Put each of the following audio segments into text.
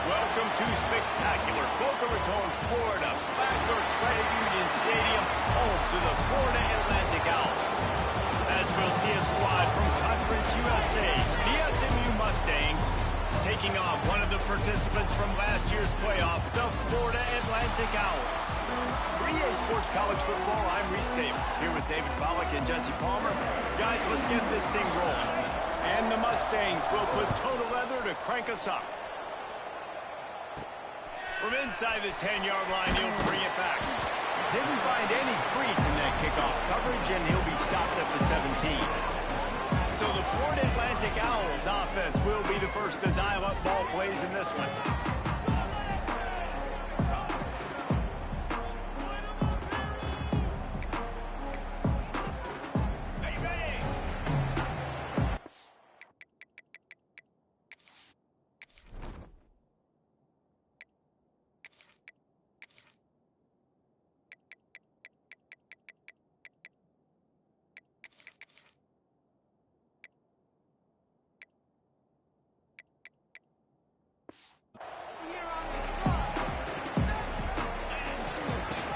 Welcome to spectacular Boca Raton, Florida, Blackbird Credit Union Stadium, home to the Florida Atlantic Owls. As we'll see a squad from Conference USA, the SMU Mustangs, taking on one of the participants from last year's playoff, the Florida Atlantic Owls. For EA Sports College Football, I'm Reese Davis, here with David Pollack and Jesse Palmer. Guys, let's get this thing rolling. And the Mustangs will put total leather to crank us up. From inside the 10-yard line, he'll bring it back. Didn't find any crease in that kickoff coverage, and he'll be stopped at the 17. So the Florida Atlantic Owls offense will be the first to dial up ball plays in this one.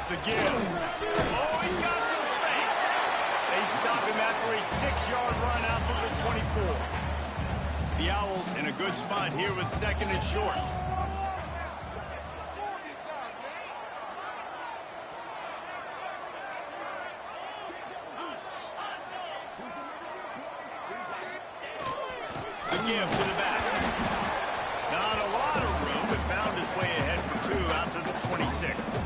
The give. Oh, he's got some space. They stop him after a 6-yard run out to the 24. The Owls in a good spot here with second and short. The give to the back. Not a lot of room, but found his way ahead for 2 out to the 26.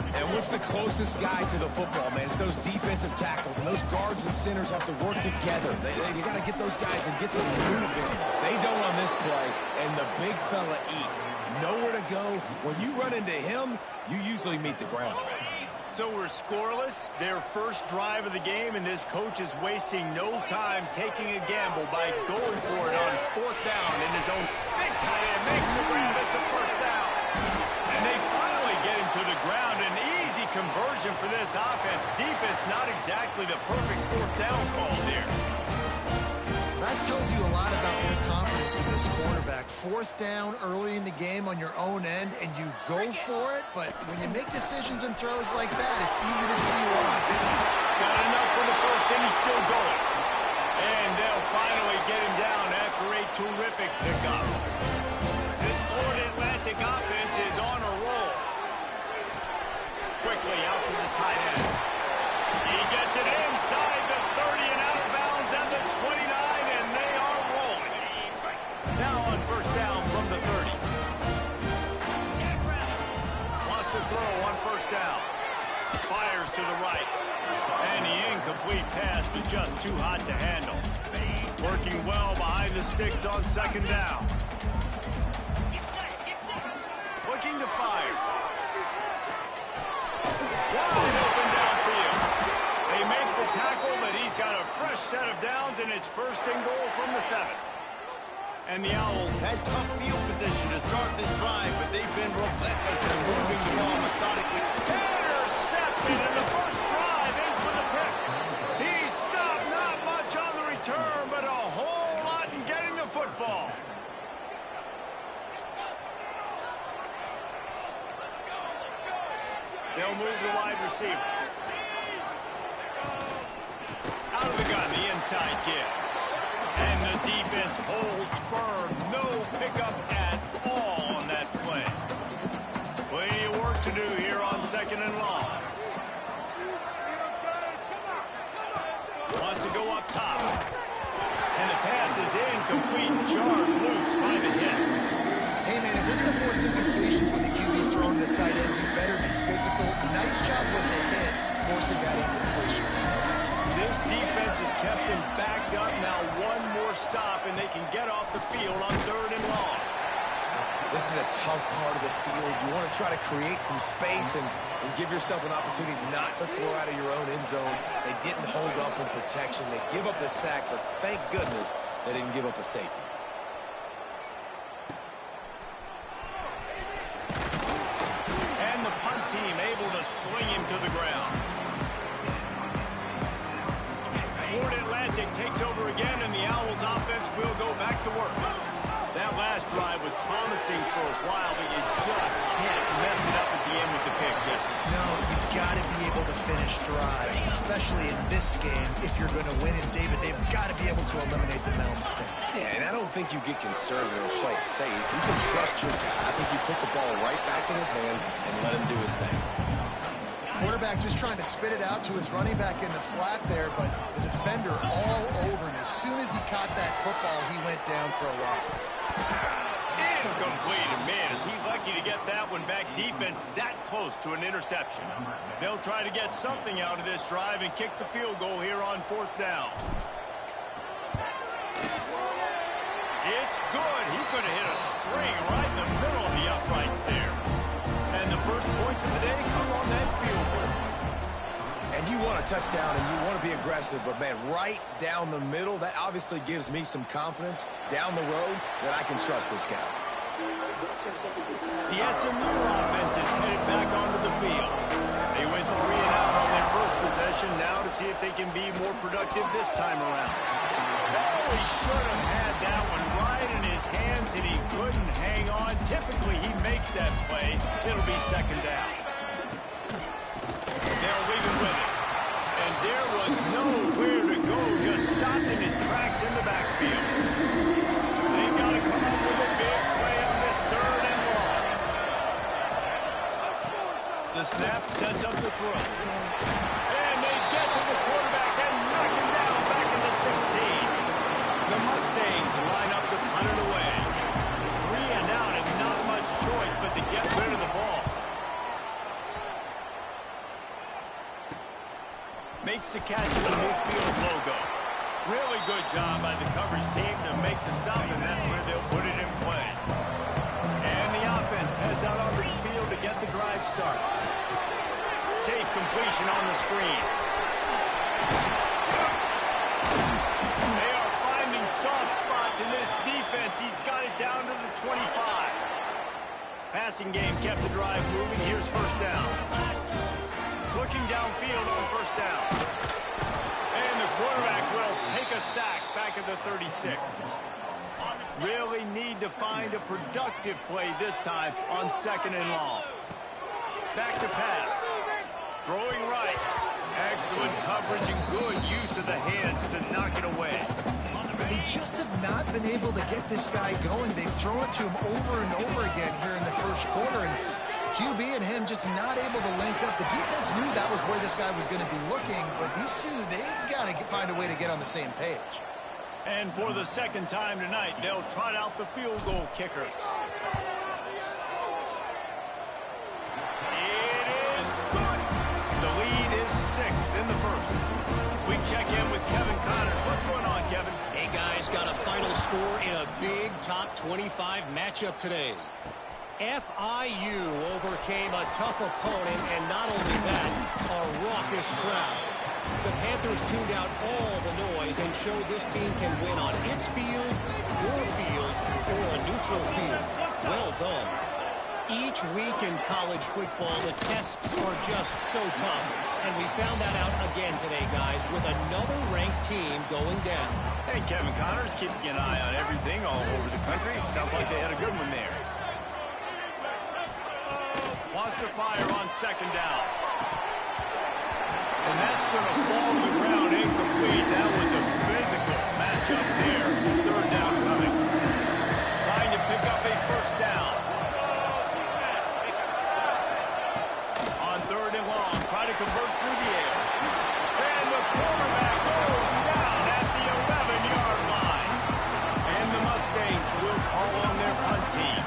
And what's the closest guy to the football, man? It's those defensive tackles, and those guards and centers have to work together. They got to get those guys and get some movement. They don't on this play, and the big fella eats. Nowhere to go. When you run into him, you usually meet the ground. So we're scoreless, their first drive of the game, and this coach is wasting no time taking a gamble by going for it on 4th down in his own. Big tight end makes the grab. It's a first down. And they finally get him to the ground. An easy conversion for this offense. Defense not exactly the perfect 4th down call there. That tells you a lot about their confidence in this quarterback. 4th down early in the game on your own end, and you go for it, but when you make decisions and throws like that, it's easy to see why. Got enough for the first, and he's still going. And they'll finally get him down after a terrific pickup. This Florida Atlantic offense is on a roll. Quickly out to the tight end. He gets it inside the 30 and out of bounds at the 29, and they are rolling. Now on first down from the 30. Wants to throw on first down. Fires to the right. And the incomplete pass was just too hot to handle. Working well behind the sticks on second down. Looking to fire. Wide open downfield. They make the tackle, but he's got a fresh set of downs, and it's first and goal from the 7. And the Owls had tough field position to start this drive, but they've been relentless in moving the ball methodically. Intercepted, and the first drive ends with a pick. He's stopped, not much receiver. Out of the gun, the inside give. And the defense holds firm. No pickup at all on that play. Plenty of work to do here on 2nd and long. Wants to go up top. And the pass is incomplete. Jarred loose by the hit. Hey, man, if you're going to force incompletions when the QB's throwing to the tight end, you better be physical. Nice job with the hit, forcing that incompletion. This defense has kept them backed up. Now one more stop, and they can get off the field on 3rd and long. This is a tough part of the field. You want to try to create some space and give yourself an opportunity not to throw out of your own end zone. They didn't hold up in protection. They give up the sack, but thank goodness they didn't give up a safety. And the punt team able to sling him to the ground. Florida Atlantic takes over again, and the Owls offense will go back to work. That last drive was promising for a while, but you just can't mess it up at the end with the pick, Jesse. No, you've got to be able to finish drives, especially in this game. If you're going to win it, David, they've got to be able to eliminate the mental mistakes. Yeah, and I don't think you get conservative or play it safe. You can trust your guy. I think you put the ball right back in his hands and let him do his thing. Quarterback just trying to spit it out to his running back in the flat there, but the defender all over him. As soon as he caught that football, he went down for a loss. Incomplete, and man, is he lucky to get that one back. Defense that close to an interception. They'll try to get something out of this drive and kick the field goal here on 4th down. It's good. He could have hit a string right in the middle of the uprights there. And the first points of the day come on that field goal. And you want a touchdown and you want to be aggressive, but man, right down the middle, that obviously gives me some confidence down the road that I can trust this guy. The SMU offense is headed back onto the field. They went 3 and out on their first possession, now to see if they can be more productive this time around. Oh, he should have had that one right in his hands, and he couldn't hang on. Typically, he makes that play. It'll be 2nd down. They'll leave him with it. And there was nowhere to go, just stopped in his tracks in the backfield. They've got to come up with a big play on this 3rd and long. The snap sets up the throw. And they get to the quarterback and knock him down back in the 16. The Mustangs line up to punt it away. 3 and out and not much choice but to get rid of the ball. Makes the catch of the midfield logo. Really good job by the coverage team to make the stop, and that's where they'll put it in play. And the offense heads out onto the field to get the drive started. Safe completion on the screen. They are finding soft spots in this defense. He's got it down to the 25. Passing game kept the drive moving. Here's 1st down. Looking downfield on 1st down. And the quarterback will take a sack back at the 36. Really need to find a productive play this time on 2nd and long. Back to pass. Throwing right. Excellent coverage and good use of the hands to knock it away. They just have not been able to get this guy going. They've thrown it to him over and over again here in the 1st quarter, and QB and him just not able to link up. The defense knew that was where this guy was going to be looking, but these two, they've got to find a way to get on the same page. And for the 2nd time tonight, they'll trot out the field goal kicker. It is good. The lead is 6 in the 1st. We check in with Kevin Connors. What's going on, Kevin? Hey, guys, got a final score in a big top 25 matchup today. FIU overcame a tough opponent, and not only that, a raucous crowd. The Panthers tuned out all the noise and showed this team can win on its field, your field, or a neutral field. Well done. Each week in college football, the tests are just so tough, and we found that out again today, guys, with another ranked team going down. Hey, Kevin Connors, keeping an eye on everything all over the country. Sounds like they had a good one there. Wants to fire on 2nd down. And that's going to fall to the ground incomplete. That was a physical matchup there. Third down coming. Trying to pick up a first down. On third and long, trying to convert through the air. And the quarterback goes down at the 11-yard line. And the Mustangs will call on their punt team.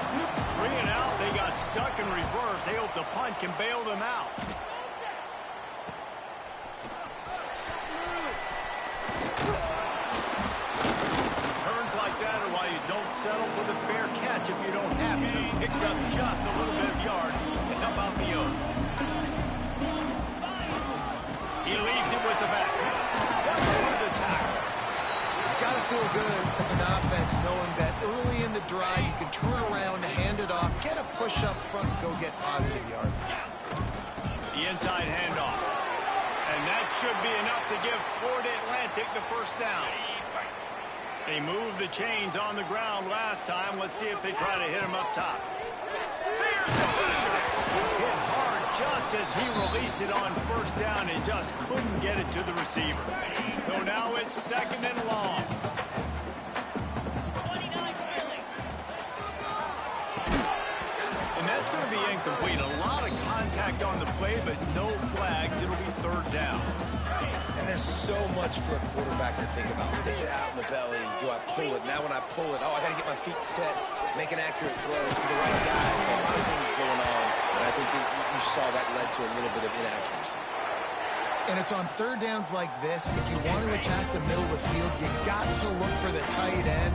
3 and out, they got stuck in reverse. They hope the punt can bail them out. Turns like that are why you don't settle for the fair catch if you don't have to. Picks up just a little bit of yards to help out the O's. He leaves it with the back. That's for the tackle. It's got to feel good as an offense knowing that early in the drive you can turn around, hand it off, get a push up front, and go get positive yardage. The inside handoff. And that should be enough to give Florida Atlantic the first down. They moved the chains on the ground last time. Let's see if they try to hit him up top. There's the pressure. Hit hard just as he released it on first down and just couldn't get it to the receiver. So now it's second and long. And that's going to be incomplete. A lot of contact on the play, but no flags. It'll be third down. And there's so much for a quarterback to think about. Stick it out in the belly. Do I pull it? Now when I pull it, I got to get my feet set, make an accurate throw to the right guy. So a lot of things going on. And I think that you saw that led to a little bit of inaccuracy. And it's on third downs like this. If you want to attack the middle of the field, you got to look for the tight end.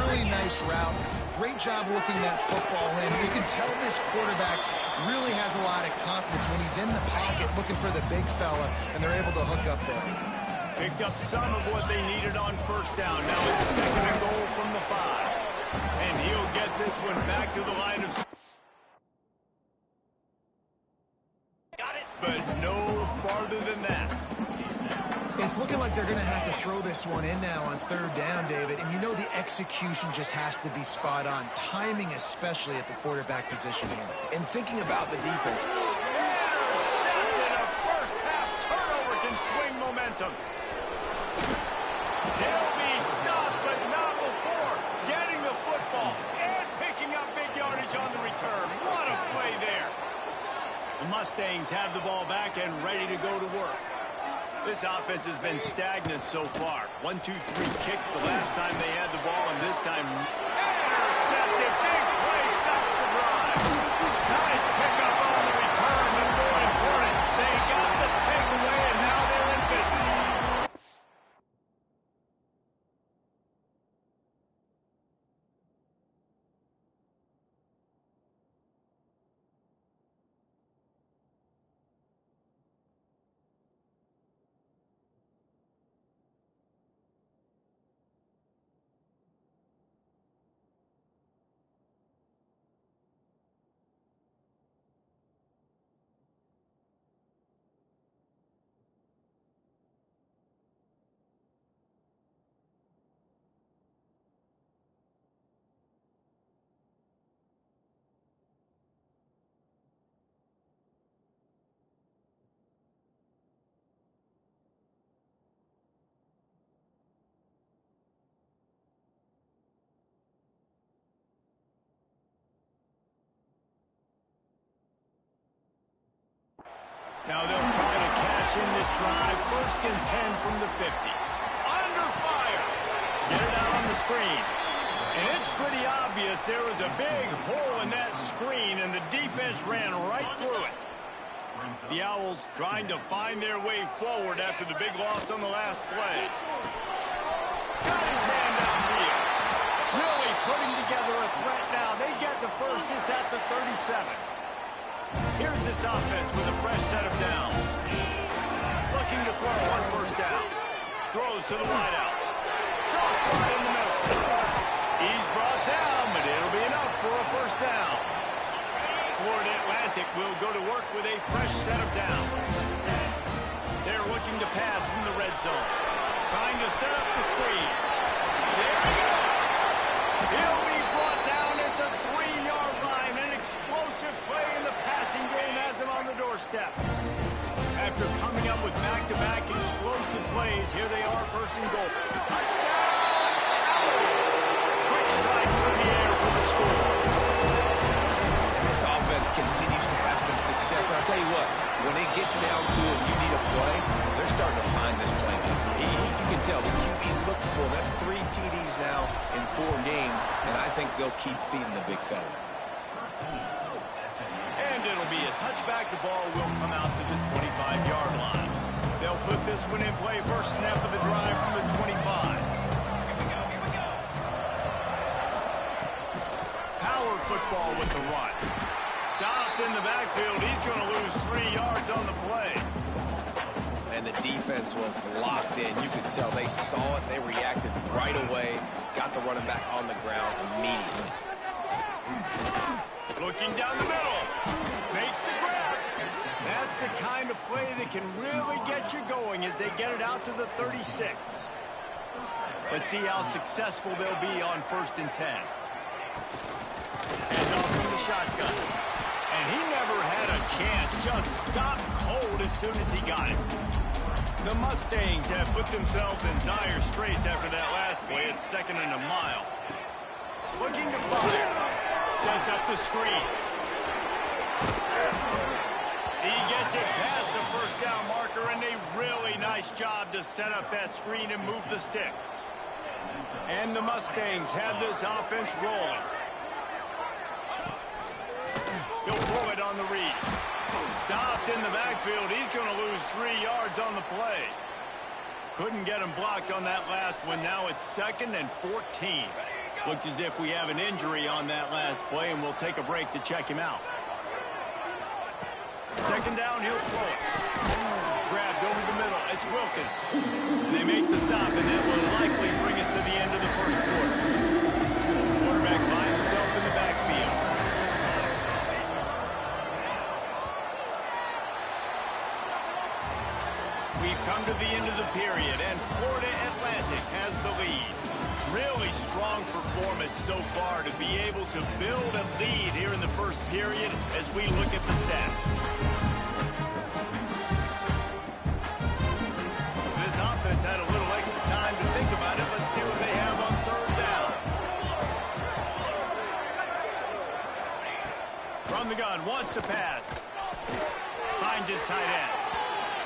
Really nice route. Great job looking that football in. You can tell this quarterback really has a lot of confidence when he's in the pocket looking for the big fella, and they're able to hook up there. Picked up some of what they needed on first down. Now it's second and goal from the 5. And he'll get this one back to the line of... But no farther than that. It's looking like they're going to have to throw this one in now on third down, David. And you know the execution just has to be spot on. Timing especially at the quarterback position here. And thinking about the defense. Intercepted. A first half turnover can swing momentum. They'll be stopped, but not before getting the football and picking up big yardage on the return. What a play there. The Mustangs have the ball back and ready to go to work. This offense has been stagnant so far. 1-2-3 kick the last time they had the ball, and this time intercepted. Big play stops the drive. Nice pickup on the return, but more important, they got the takeaway, and now they're in business. Now they'll try to cash in this drive. First and 10 from the 50. Under fire. Get it out on the screen. And it's pretty obvious there was a big hole in that screen, and the defense ran right through it. The Owls trying to find their way forward after the big loss on the last play. Got his man downfield. Really putting together a threat now. They get the first. It's at the 37. Here's this offense with a fresh set of downs. Looking to throw on first down. Throws to the wideout. Soft spot in the middle. He's brought down, but it'll be enough for a first down. Florida Atlantic will go to work with a fresh set of downs. They're looking to pass from the red zone. Trying to set up the screen. There he goes. He'll be brought down at the 3-yard line. An explosive play in the passing game has him on the doorstep. After coming up with back-to-back explosive plays, here they are, first and goal. Touchdown! Owls! Quick strike through the air for the score. And this offense continues to have some success. And I'll tell you what, when it gets down to it, you need a play, they're starting to find this playmaker. You can tell the QB looks for him. That's 3 TDs now in 4 games, and I think they'll keep feeding the big fella. And it'll be a touchback. The ball will come out to the 25-yard line. They'll put this one in play. First snap of the drive from the 25. Power football with the run. Stopped in the backfield. He's going to lose 3 yards on the play. And the defense was locked in. You could tell they saw it. They reacted right away. Got the running back on the ground immediately. Looking down the middle. Makes the grab. That's the kind of play that can really get you going as they get it out to the 36. Let's see how successful they'll be on 1st and 10. And off from the shotgun. And he never had a chance. Just stopped cold as soon as he got it. The Mustangs have put themselves in dire straits after that last play. It's 2nd and a mile. Looking to fire. Sets up the screen. He gets it past the first down marker, and a really nice job to set up that screen and move the sticks. And the Mustangs have this offense rolling. He'll pull it on the read. Stopped in the backfield. He's going to lose 3 yards on the play. Couldn't get him blocked on that last one. Now it's 2nd and 14. Looks as if we have an injury on that last play, and we'll take a break to check him out. 2nd down, he'll throw it. Grabbed over the middle. It's Wilkins. They make the stop, and that will likely bring us to the end of the first quarter. Quarterback by himself in the backfield. We've come to the end of the period, and Florida Atlantic has the lead. Really strong performance so far to be able to build a lead here in the first period as we look at the stats. This offense had a little extra time to think about it. Let's see what they have on 3rd down. From the gun, wants to pass. Finds his tight end.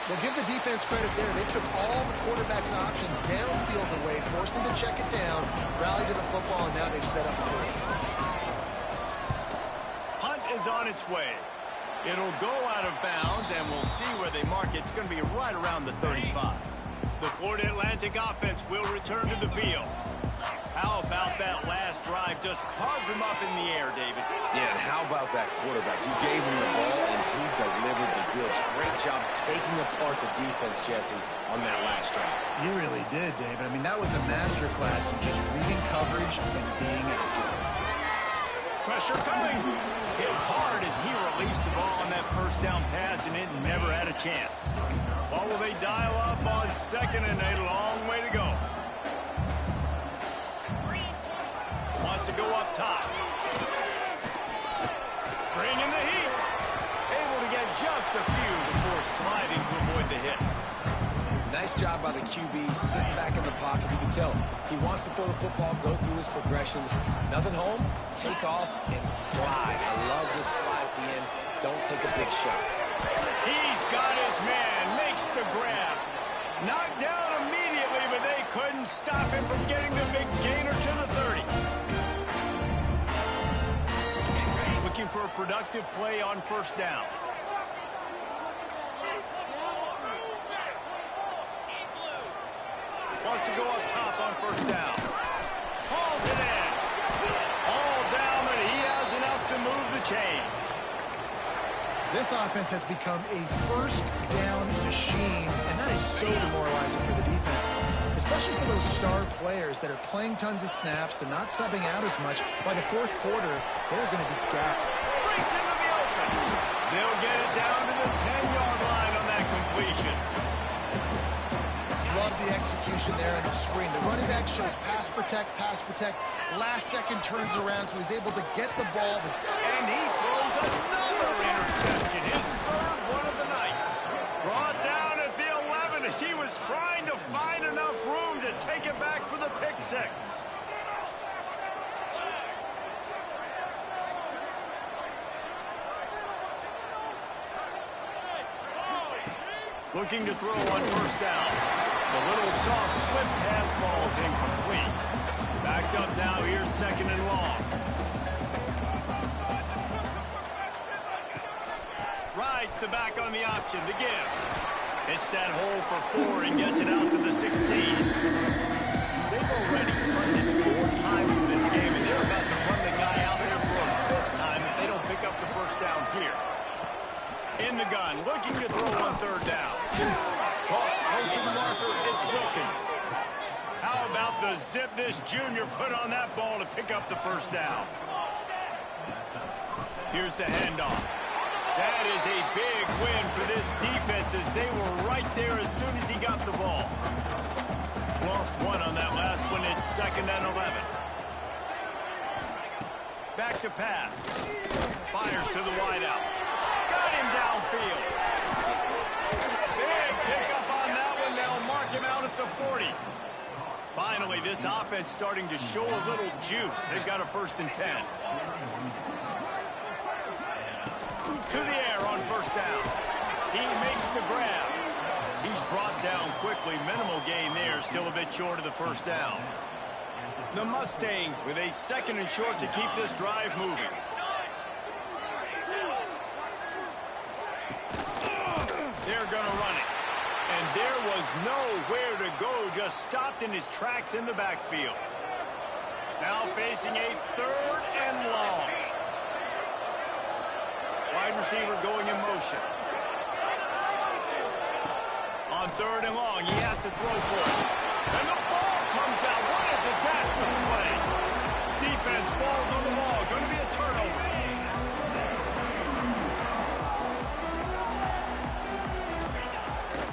Well, give the defense credit there. They took all the quarterback's options downfield away, forced them to check it down, rally to the football, and now they've set up 4. Punt is on its way. It'll go out of bounds, and we'll see where they mark it. It's going to be right around the 35. The Florida Atlantic offense will return to the field. How about that last drive? Just carved him up in the air, David. Yeah, and how about that quarterback? You gave him the ball, and he delivered the goods. Great job taking apart the defense, Jesse, on that last drive. He really did, David. I mean, that was a masterclass in just reading coverage and being accurate. Pressure coming. Hit hard as he released the ball on that first down pass, and it never had a chance. What will they dial up on 2nd and a long way to go? Wants to go up top. Bringing the heat. Able to get just a few before sliding to avoid the hits. Nice job by the QB, sitting back in the pocket. You can tell he wants to throw the football, go through his progressions. Nothing home, take off, and slide. I love this slide at the end. Don't take a big shot. He's got his man, makes the grab. Knocked down immediately, but they couldn't stop him from getting the big gainer to the 30. Looking for a productive play on 1st down. Wants to go up top on 1st down. Hauls it in. All down, but he has enough to move the chains. This offense has become a 1st down machine, and that is so demoralizing for the defense, especially for those star players that are playing tons of snaps. They're not subbing out as much. By the 4th quarter, they're going to be gapped. Brings into the open. They'll get it down to the 10-yard line on that completion. Love the execution there in the screen. The running back shows pass protect, pass protect. Last second turns around, so he's able to get the ball. And he throws another interception, his 3rd one of the night. Brought 6. Looking to throw on first down. The little soft flip pass falls incomplete. Backed up now, here's 2nd and long. Rides the back on the option, the give. Hits that hole for 4 and gets it out to the 16. They've already punted 4 times in this game, and they're about to run the guy out there for a 5th time if they don't pick up the first down here. In the gun, looking to throw on 3rd down. Close to the marker, it's Wilkins. How about the zip this junior put on that ball to pick up the first down? Here's the handoff. That is a big win for this defense as they were right there as soon as he got the ball. Lost 1 on that last one. It's 2nd and 11. Back to pass. Fires to the wideout. Got him downfield. Big pickup on that one. They'll mark him out at the 40. Finally, this offense starting to show a little juice. They've got a 1st and 10. To the air on first down. He makes the grab. He's brought down quickly. Minimal gain there. Still a bit short of the first down. The Mustangs with a 2nd and short to keep this drive moving. They're going to run it. And there was nowhere to go. Just stopped in his tracks in the backfield. Now facing a 3rd and long. Wide receiver going in motion. On 3rd and long, he has to throw for it. And the ball comes out. What a disastrous play. Defense falls on the ball. Going to be a turnover.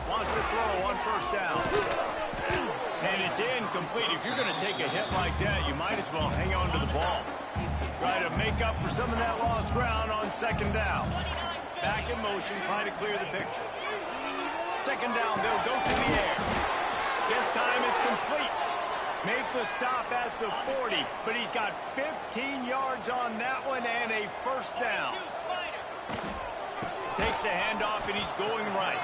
Wants to throw on first down. And it's incomplete. If you're going to take a hit like that, you might as well hang on to the ball. Try to make up for some of that lost ground on 2nd down. Back in motion, trying to clear the picture. 2nd down, they'll go to the air. This time it's complete. Make the stop at the 40, but he's got 15 yards on that one and a 1st down. Takes the handoff and he's going right.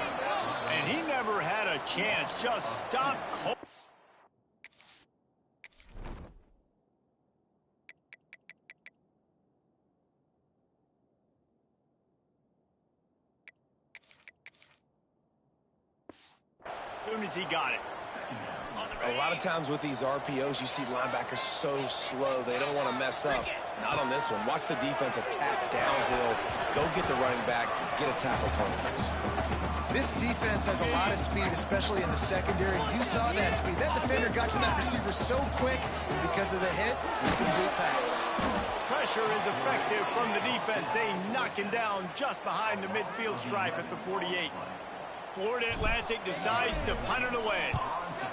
And he never had a chance. Just stop cold. Soon as he got it. A lot of times with these RPOs, you see linebackers so slow, they don't want to mess up. Not on this one. Watch the defense attack downhill, go get the running back, get a tackle for him. This defense has a lot of speed, especially in the secondary. You saw that speed. That defender got to that receiver so quick, and because of the hit, complete pass. Pressure is effective from the defense. They knock him down just behind the midfield stripe at the 48. Florida Atlantic decides to punt it away.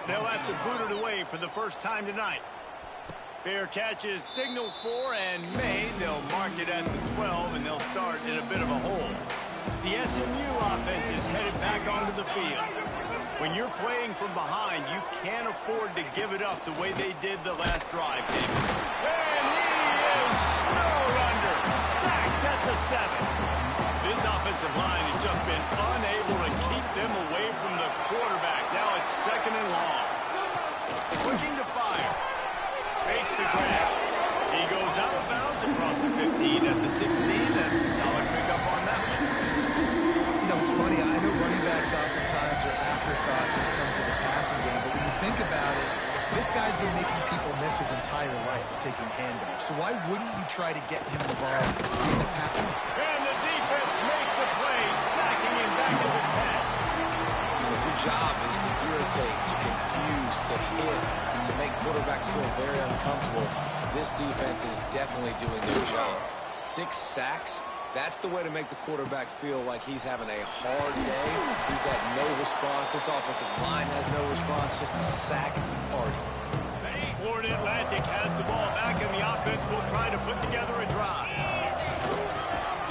They'll have to boot it away for the first time tonight. Fair catch is signaled for and made. They'll mark it at the 12, and they'll start in a bit of a hole. The SMU offense is headed back onto the field. When you're playing from behind, you can't afford to give it up the way they did the last drive, David. And he is snowed under. Sacked at the 7. This offensive line has just been unable to keep them away from the quarterback. Now it's 2nd and long. Looking to fire. Makes the grab. He goes out of bounds across the 15 at the 16. That's a solid pickup on that one. You know, it's funny. I know running backs oftentimes are afterthoughts when it comes to the passing game, but when you think about it, this guy's been making people miss his entire life taking handoffs. So why wouldn't you try to get him involved in the passing? And the defense makes a play, sacking him back to the 10. If your job is to irritate, to confuse, to hit, to make quarterbacks feel very uncomfortable, this defense is definitely doing their job. 6 sacks. That's the way to make the quarterback feel like he's having a hard day. He's had no response. This offensive line has no response. Just a sack party. Florida Atlantic has the ball back, and the offense will try to put together a drive.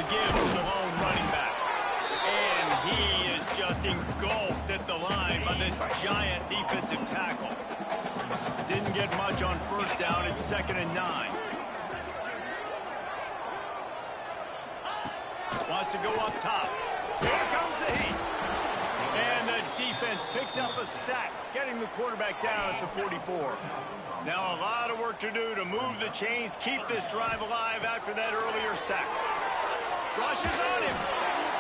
The give to the lone running back. And he is just engulfed at the line by this giant defensive tackle. Didn't get much on first down. It's 2nd and 9. Wants to go up top. Here comes the heat. And the defense picks up a sack, getting the quarterback down at the 44. Now a lot of work to do to move the chains, keep this drive alive after that earlier sack. Rushes on him.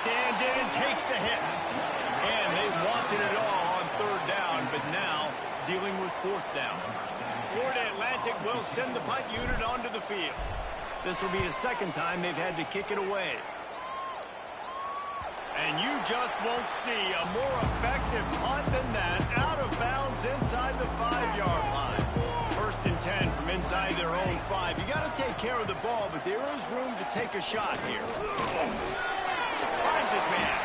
Stands in and takes the hit. And they wanted it all on 3rd down, but now dealing with 4th down. Florida Atlantic will send the punt unit onto the field. This will be the 2nd time they've had to kick it away. And you just won't see a more effective punt than that. Out of bounds inside the 5-yard line. 1st and 10 from inside their own 5. You got to take care of the ball, but there is room to take a shot here. Finds his man.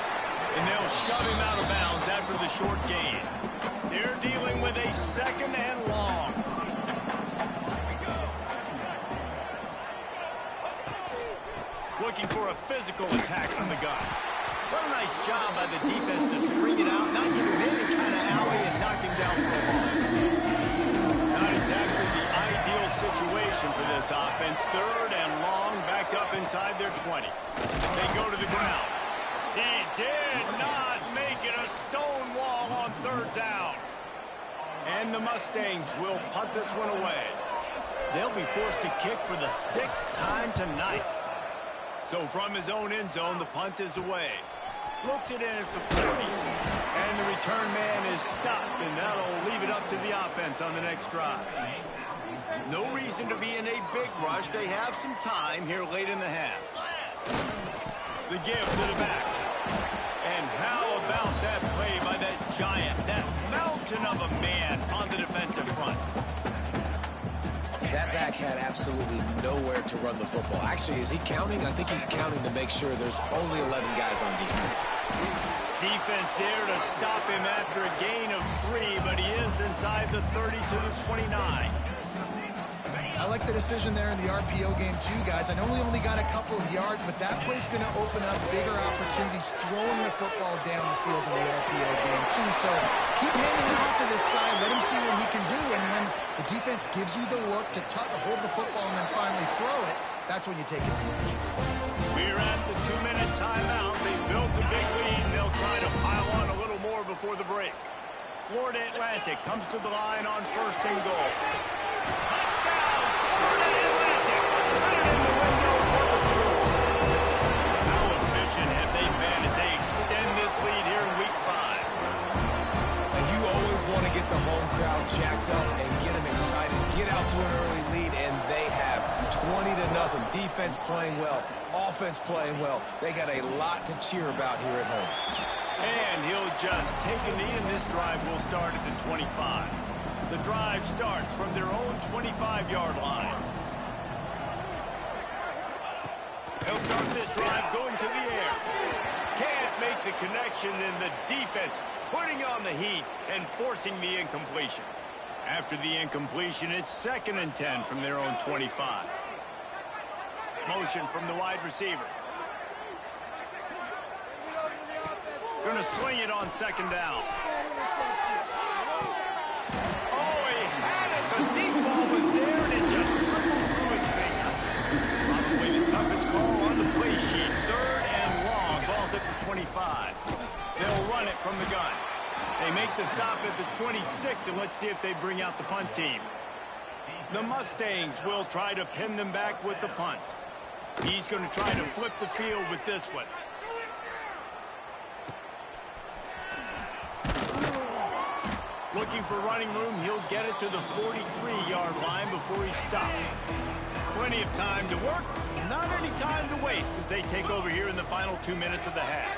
And they'll shove him out of bounds after the short gain. They're dealing with a 2nd and long. Looking for a physical attack from the gun. What a nice job by the defense to string it out, not give him any kind of alley and knock him down for a loss. Not exactly the ideal situation for this offense. 3rd and long, back up inside their 20. They go to the ground. He did not make it a stone wall on 3rd down. And the Mustangs will punt this one away. They'll be forced to kick for the 6th time tonight. So from his own end zone, the punt is away. Looks it in at the 40. And the return man is stopped, and that'll leave it up to the offense on the next drive. No reason to be in a big rush. They have some time here late in the half. The give to the back. And how about that play by that giant, that mountain of a man on the defensive front? That back had absolutely nowhere to run the football. Actually, is he counting? I think he's counting to make sure there's only 11 guys on defense. Defense there to stop him after a gain of 3, but he is inside the 30 to the 29. I like the decision there in the RPO game too, guys. I know he only got a couple of yards, but that play's going to open up bigger opportunities throwing the football down the field in the RPO game too. So keep handing it off to this guy. Let him see what he can do. And when the defense gives you the look to hold the football and then finally throw it, that's when you take advantage. We're at the 2-minute timeout. They built a big lead. They'll try to pile on a little more before the break. Florida Atlantic comes to the line on 1st and goal. Touchdown, Florida Atlantic. Put it in the window for the score. How efficient have they been as they extend this lead here in Week 5? And you always want to get the home crowd jacked up and get them excited. Get out to an early lead, and they have 20-0. Defense playing well, offense playing well. They got a lot to cheer about here at home. And he'll just take a knee, and this drive will start at the 25. The drive starts from their own 25-yard line. They'll start this drive going to the air. Can't make the connection, and the defense putting on the heat and forcing the incompletion. After the incompletion, it's 2nd and 10 from their own 25. Motion from the wide receiver. Going to swing it on 2nd down. Oh, he had it. The deep ball was there, and it just trickled through his fingers. Probably the toughest call on the play sheet. 3rd and long. Ball's at the 25. They'll run it from the gun. They make the stop at the 26, and let's see if they bring out the punt team. The Mustangs will try to pin them back with the punt. He's going to try to flip the field with this one. Looking for running room, he'll get it to the 43-yard line before he's stopped. Plenty of time to work, not any time to waste as they take over here in the final 2 minutes of the half.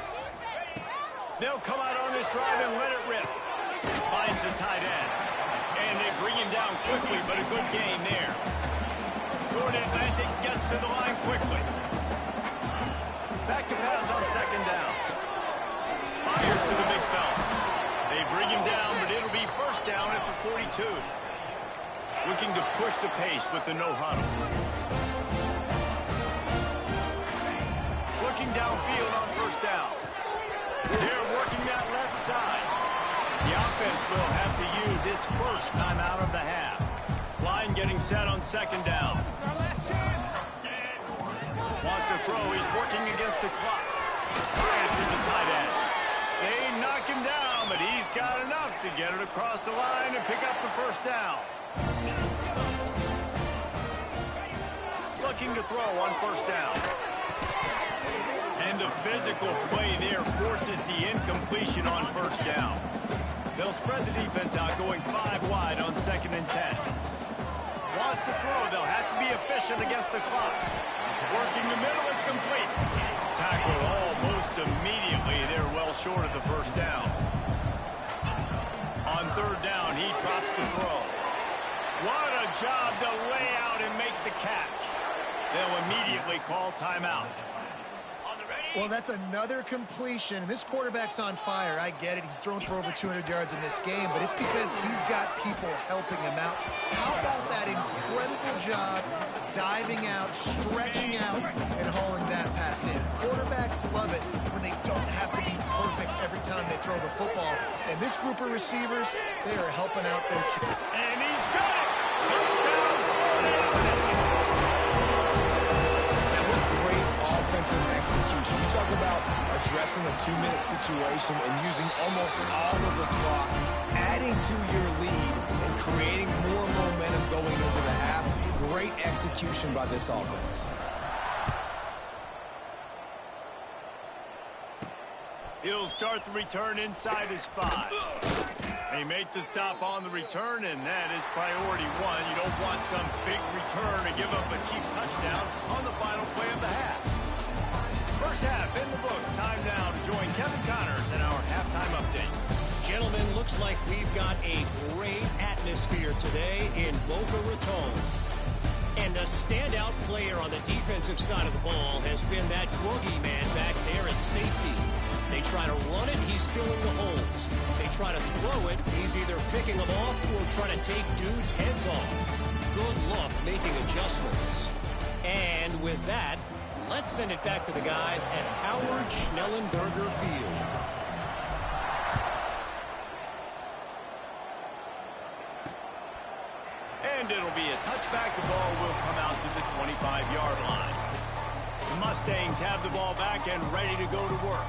They'll come out on this drive and let it rip. Finds the tight end. And they bring him down quickly, but a good gain there. Florida Atlantic gets to the line quickly. Back to pass on 2nd down. Fires to the big fella. They bring him down, but it'll be 1st down at the 42. Looking to push the pace with the no huddle. Looking downfield on 1st down. They're working that left side. The offense will have to use its first time out of the half. set on second down. Wants to throw. He's working against the clock. Pass to the tight end. They knock him down, but he's got enough to get it across the line and pick up the first down. Looking to throw on first down. And the physical play there forces the incompletion on first down. They'll spread the defense out, going 5 wide on 2nd and 10. Wants to throw. They'll have to be efficient against the clock. Working the middle, it's complete. Tackled almost immediately. They're well short of the first down. On 3rd down, he drops the throw. What a job to lay out and make the catch. They'll immediately call timeout. Well, that's another completion. And this quarterback's on fire. I get it. He's thrown for over 200 yards in this game, but it's because he's got people helping him out. How about that incredible job diving out, stretching out, and hauling that pass in? Quarterbacks love it when they don't have to be perfect every time they throw the football. And this group of receivers, they are helping out their kids. And he's got it! Touchdown, Florida! Offensive execution. You talk about addressing a 2-minute situation and using almost all of the clock, adding to your lead and creating more momentum going into the half. Great execution by this offense. He'll start the return inside his 5. They make the stop on the return, and that is priority 1. You don't want some big return to give up a cheap touchdown on the final play of the half. First half in the books. Time now to join Kevin Connors in our halftime update. Gentlemen, looks like we've got a great atmosphere today in Boca Raton. And the standout player on the defensive side of the ball has been that boogeyman back there at safety. They try to run it, he's filling the holes. They try to throw it, he's either picking them off or trying to take dudes' heads off. Good luck making adjustments. And with that, let's send it back to the guys at Howard Schnellenberger Field. And it'll be a touchback. The ball will come out to the 25-yard line. The Mustangs have the ball back and ready to go to work.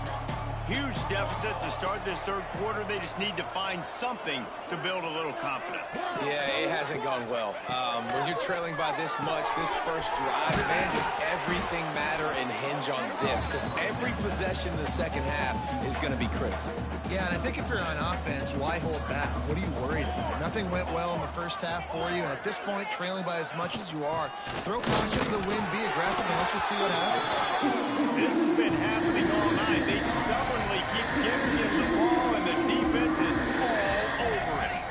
Huge deficit to start this 3rd quarter. They just need to find something to build a little confidence. Yeah, it hasn't gone well. When you're trailing by this much, this first drive, man, does everything matter and hinge on this? Because every possession in the second half is going to be critical. Yeah, and I think if you're on offense, why hold back? What are you worried about? Nothing went well in the first half for you, and at this point, trailing by as much as you are, throw caution to the wind, be aggressive, and let's just see what happens. This has been happening all night. They stubbornly keep giving him the ball, and the defense is all over it.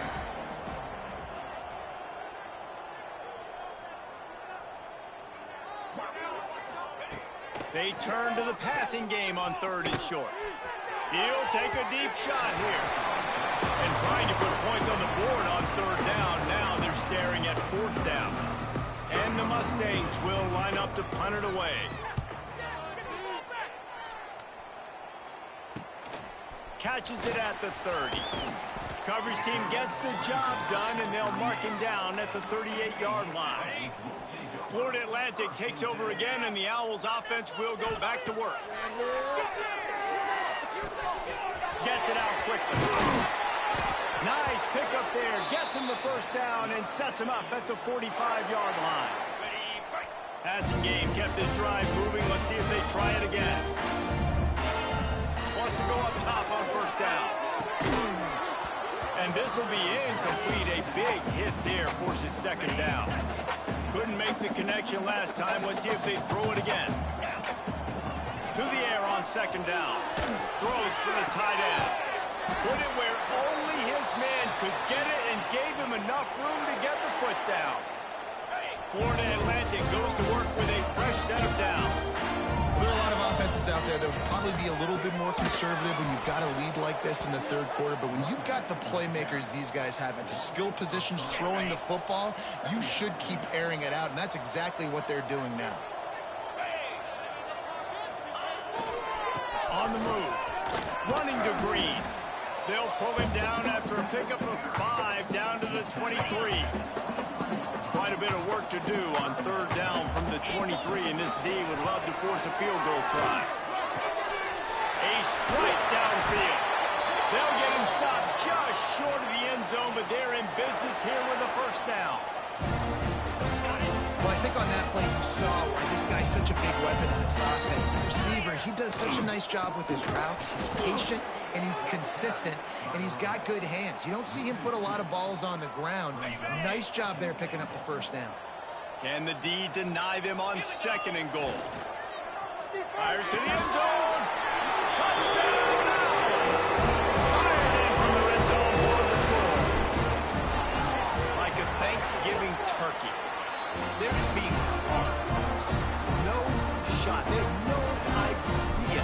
They turn to the passing game on 3rd and short. He'll take a deep shot here. And trying to put points on the board on 3rd down. Now they're staring at 4th down. And the Mustangs will line up to punt it away. Catches it at the 30. Coverage team gets the job done, and they'll mark him down at the 38-yard line. Florida Atlantic takes over again, and the Owls offense will go back to work. Gets it out quickly. Nice pickup there. Gets him the first down and sets him up at the 45-yard line. Passing game kept this drive moving. Let's see if they try it again. Wants to go up top on first down. And this will be incomplete. A big hit there forces second down. Couldn't make the connection last time. Let's see if they throw it again. To the air on second down. Throws for the tight end. Put it where only his man could get it and gave him enough room to get the foot down. Florida Atlantic goes to work with a fresh set of downs. There are a lot of offenses out there that would probably be a little bit more conservative when you've got a lead like this in the 3rd quarter. But when you've got the playmakers these guys have at the skill positions throwing the football, you should keep airing it out. And that's exactly what they're doing now. On the move. Running to Green. They'll pull him down after a pickup of 5 down to the 23. Quite a bit of work to do on third down from the 23, and this D would love to force a field goal try. A strike downfield. They'll get him stopped just short of the end zone, but they're in business here with a first down. Well, I think on that play you saw why this guy's such a big weapon in this offense. The receiver, he does such a nice job with his routes. He's patient, and he's consistent, and he's got good hands. You don't see him put a lot of balls on the ground. Nice job there picking up the first down. Can the D deny them on second and goal? Fires to the end zone. Touchdown! Fired in from the red zone for the score. Like a Thanksgiving turkey. They're just being carved. No shot. They have no idea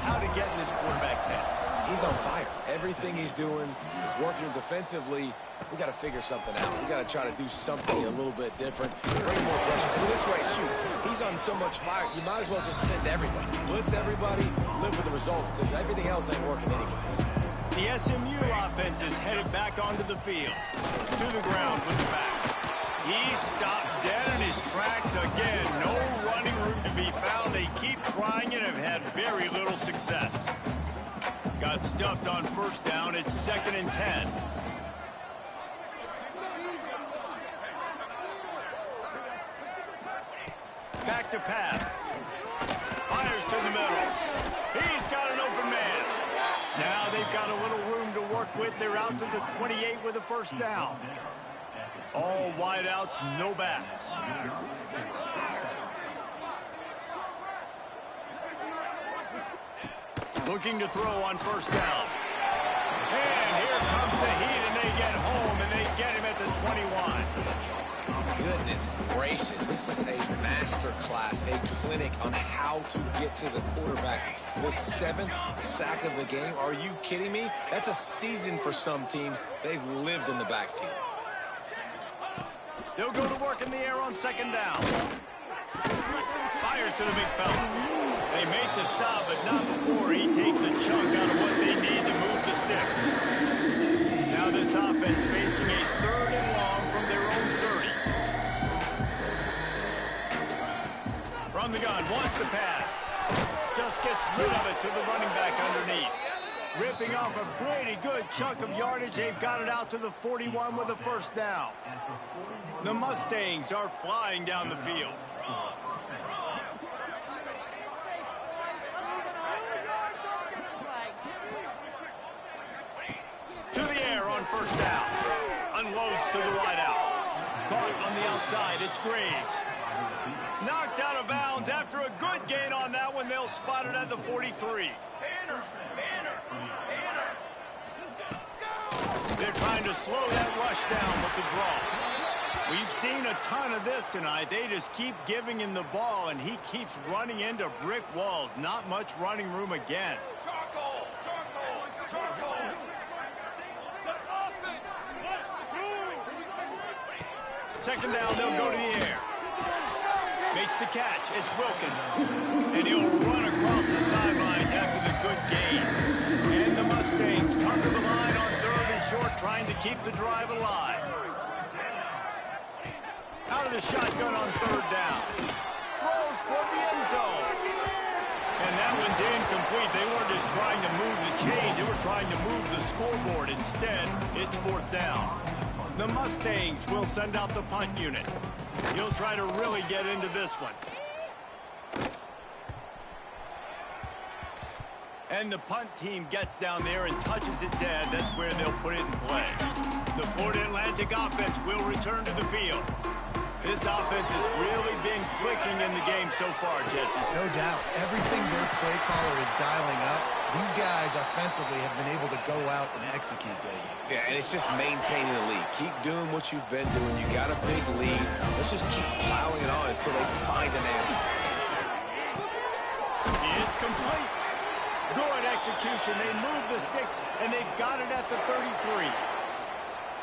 how to get in this quarterback's head. He's on fire. Everything he's doing is working defensively. We got to figure something out. We got to try to do something a little bit different. Bring more pressure. And this way, shoot, he's on so much fire, you might as well just send everybody. Blitz everybody, live with the results, because everything else ain't working anyways. The SMU offense is headed back onto the field. To the ground with the back. He stopped dead in his tracks again. No running room to be found. They keep trying and have had very little success. Got stuffed on first down. It's 2nd and 10. Back to pass. Fires to the middle. He's got an open man. Now they've got a little room to work with. They're out to the 28 with a first down. All wideouts, no backs. Looking to throw on first down. And here comes the heat, and they get home, and they get him at the 21. Goodness gracious, this is a master class, a clinic on how to get to the quarterback. The 7th sack of the game, are you kidding me? That's a season for some teams. They've lived in the backfield. They'll go to work in the air on second down. Fires to the big fella. They make the stop, but not before he takes a chunk out of what they need to move the sticks. Now this offense facing a 3rd and long from their own 30. From the gun, wants to pass. Just gets rid of it to the running back underneath. Ripping off a pretty good chunk of yardage. They've got it out to the 41 with a first down. The Mustangs are flying down the field. To the air on first down. Unloads to the wideout. Caught on the outside. It's Graves. Knocked out of bounds after a good gain on that one. They'll spot it at the 43. They're trying to slow that rush down with the draw. We've seen a ton of this tonight. They just keep giving him the ball, and he keeps running into brick walls. Not much running room again. Second down, they'll go to the air. Makes the catch. It's Wilkins. And he'll run across the sidelines after the good gain. And the Mustangs come to the line on 3rd and short, trying to keep the drive alive. Out of the shotgun on 3rd down. Throws for the end zone. And that one's incomplete. They weren't just trying to move the chains. They were trying to move the scoreboard. Instead, it's 4th down. The Mustangs will send out the punt unit. He'll try to really get into this one. And the punt team gets down there and touches it dead. That's where they'll put it in play. The Florida Atlantic offense will return to the field. This offense has really been clicking in the game so far, Jesse. No doubt. Everything their play caller is dialing up, these guys offensively have been able to go out and execute, David. Yeah, and it's just maintaining the lead. Keep doing what you've been doing. You got a big lead. Let's just keep plowing it on until they find an answer. It's complete. Good execution. They move the sticks, and they've got it at the 33.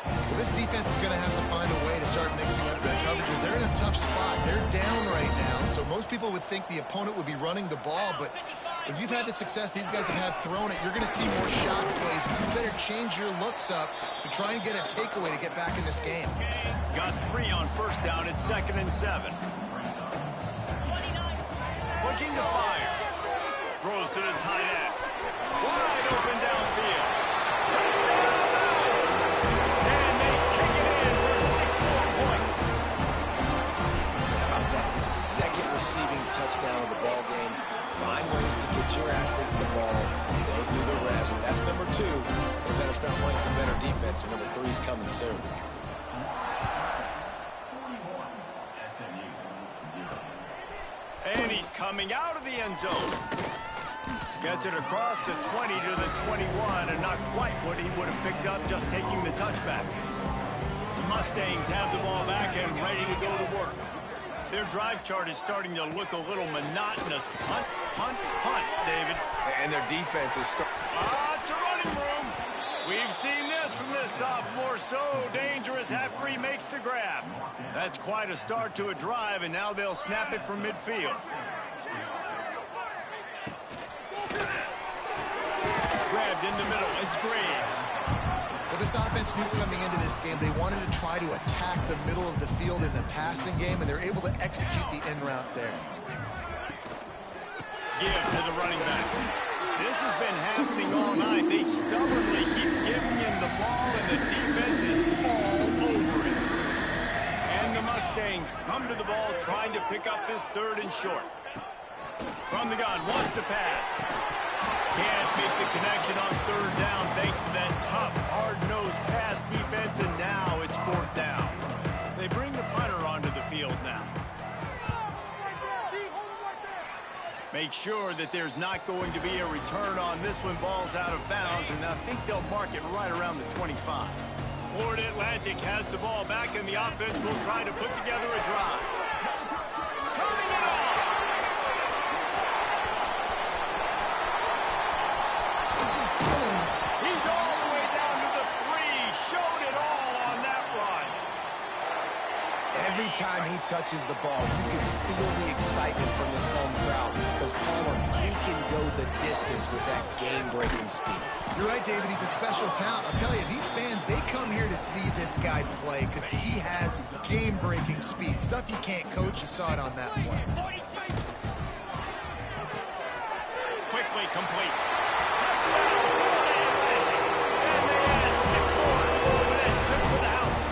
Well, this defense is going to have to find a way to start mixing up their coverages. They're in a tough spot. They're down right now, so most people would think the opponent would be running the ball, but when you've had the success these guys have had throwing it, you're going to see more shot plays. You better change your looks up to try and get a takeaway to get back in this game. got 3 on first down at 2nd and 7. Looking to fire. Throws to the tight end. Wide open downfield. Touchdown! And they take it in for 6 more points. How about that? His second receiving touchdown of the ball game. Find ways to get your athletes the ball. They'll do the rest. That's number 2. They better start playing some better defense, or number 3 is coming soon. And he's coming out of the end zone. Gets it across the 20 to the 21, and not quite what he would have picked up just taking the touchback. The Mustangs have the ball back and ready to go to work. Their drive chart is starting to look a little monotonous. Punt, punt, punt, David. And their defense is starting. It's a running room. We've seen this from this sophomore. So dangerous after he makes the grab. That's quite a start to a drive, and now they'll snap it from midfield. Grabbed in the middle. It's Graves. Well, this offense knew coming into this game they wanted to try to attack the middle of the field in the passing game, and they're able to execute the in route there. Give to the running back. This has been happening all night. They stubbornly keep giving him the ball, and the defense is all over it. And the Mustangs come to the ball trying to pick up this 3rd and short. From the gun, wants to pass. Can't make the connection on 3rd down thanks to that tough, hard-nosed pass defense, and now it's 4th down. They bring the punter onto the field now. Make sure that there's not going to be a return on this one. Ball's out of bounds, and I think they'll mark it right around the 25. Florida Atlantic has the ball back, and the offense will try to put together a drive. Turning it on! He's all the way down to the 3. Showed it all on that run. Every time he touches the ball, you can feel the excitement from this home crowd. Because, Palmer, he can go the distance with that game-breaking speed. You're right, David. He's a special talent. I'll tell you, these fans, they come here to see this guy play because he has game-breaking speed. Stuff you can't coach. You saw it on that play. Quickly complete. Touchdown, Florida Atlantic. And they add 6 more. And that's it for the house.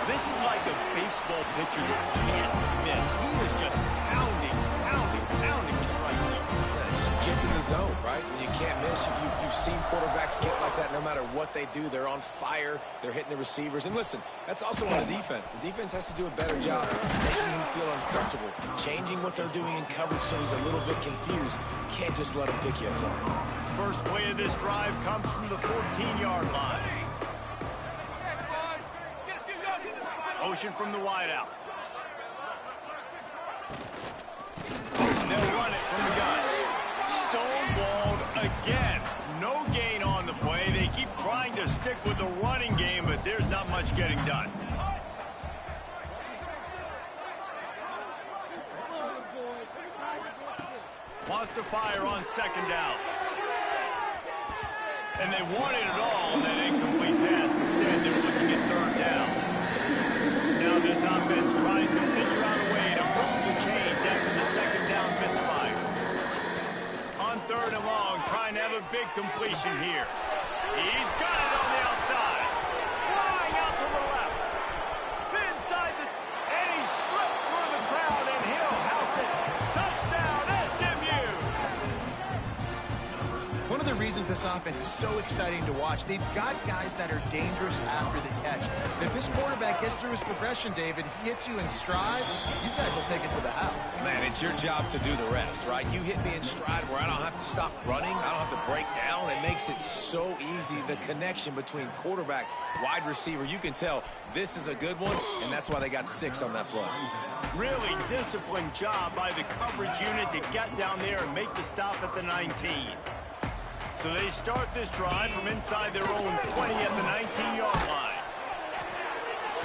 This is like a baseball pitcher that can't miss. He is just pounding, pounding, pounding the strike zone. Yeah, it just gets in the zone, right? When you can't miss, you've seen quarterbacks get like that no matter what they do. They're on fire. They're hitting the receivers. And listen, that's also on the defense. The defense has to do a better job making him feel uncomfortable, changing what they're doing in coverage so he's a little bit confused. You can't just let him pick you apart. First play of this drive comes from the 14-yard line. Motion from the wideout. They'll run it from the gun. Stonewalled again. No gain on the play. They keep trying to stick with the running game, but there's not much getting done. Wants to fire on 2nd down. And they wanted it all on that incomplete pass. Instead, they're looking at 3rd down. Now this offense tries to figure out a way to move the chains after the 2nd down misfire. On 3rd and long, trying to have a big completion here. He's got it on the outside. Flying out to the left. Inside the... And he slipped through the crowd, and he'll house it. Touchdown, SMU! One of the reasons this offense is so exciting to watch, they've got guys that are dangerous after the catch. And if this quarterback gets through his progression, David, hits you in stride, these guys will take it to the house. Man, it's your job to do the rest, right? You hit me in stride where I don't have to stop running. I don't have to break down. It makes it so easy. The connection between quarterback, wide receiver, you can tell this is a good one, and that's why they got 6 on that play. Really disciplined job by the coverage unit to get down there and make the stop at the 19. So they start this drive from inside their own 20 at the 19-yard line.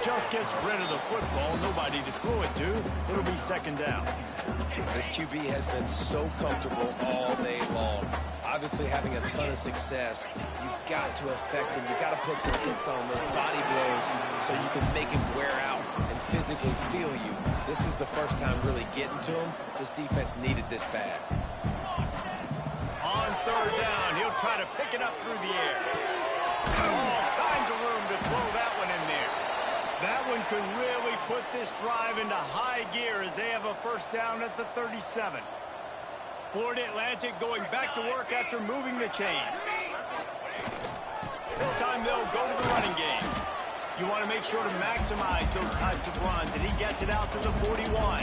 Just gets rid of the football, nobody to throw it to. It'll be second down. This QB has been so comfortable all day long. Obviously having a ton of success. You've got to affect him. You've got to put some hits on those body blows so you can make him wear out and physically feel you. This is the first time really getting to him. This defense needed this bad. On third down, he'll try to pick it up through the air. All kinds of room to throw that one in there. That one could really put this drive into high gear as they have a first down at the 37. Florida Atlantic going back to work after moving the chains. This time they'll go to the running game. You want to make sure to maximize those types of runs, and he gets it out to the 41.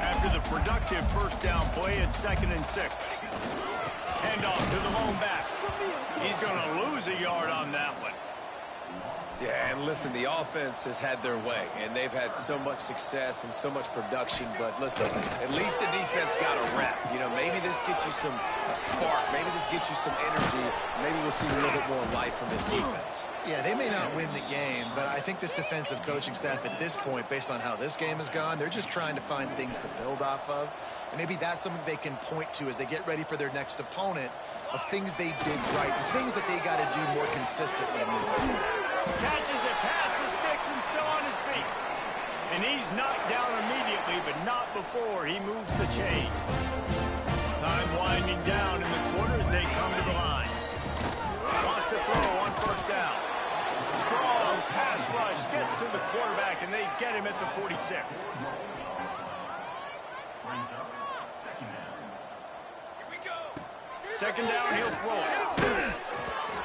After the productive first down play, it's 2nd and 6. Handoff to the lone back. He's going to lose a yard on that one. Yeah, and listen, the offense has had their way, and they've had so much success and so much production. But listen, at least the defense got a rep. You know, maybe this gets you a spark. Maybe this gets you some energy. Maybe we'll see a little bit more life from this defense. Yeah, they may not win the game, but I think this defensive coaching staff at this point, based on how this game has gone, they're just trying to find things to build off of. And maybe that's something they can point to as they get ready for their next opponent, of things they did right and things that they got to do more consistently moving forward. Catches it past the sticks and still on his feet. And he's knocked down immediately, but not before he moves the chains. Time winding down in the quarter as they come to the line. Wants to throw on first down. Strong pass rush gets to the quarterback, and they get him at the 46. Second down, he'll throw it.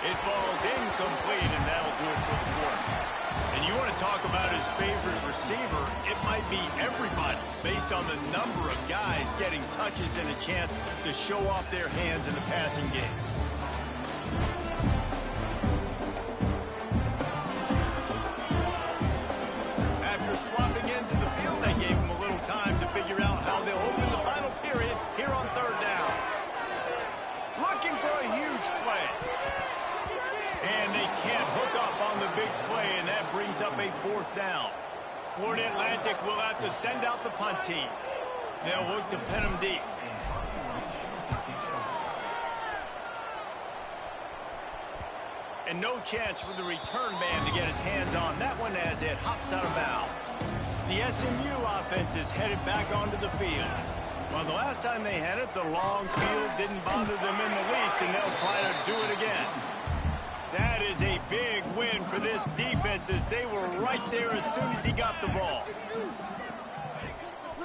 It falls incomplete, and that'll do it for the quarter. And you want to talk about his favorite receiver, it might be everybody, based on the number of guys getting touches and a chance to show off their hands in the passing game. After swapping into the field, they gave him a little time to figure out how they'll open the final period here on third down. Looking for a huge play. And they can't hook up on the big play, and that brings up a fourth down. Florida Atlantic will have to send out the punt team. They'll look to pin them deep. And no chance for the return man to get his hands on that one as it hops out of bounds. The SMU offense is headed back onto the field. Well, the last time they had it, the long field didn't bother them in the least, and they'll try to do it again. That is a big win for this defense as they were right there as soon as he got the ball.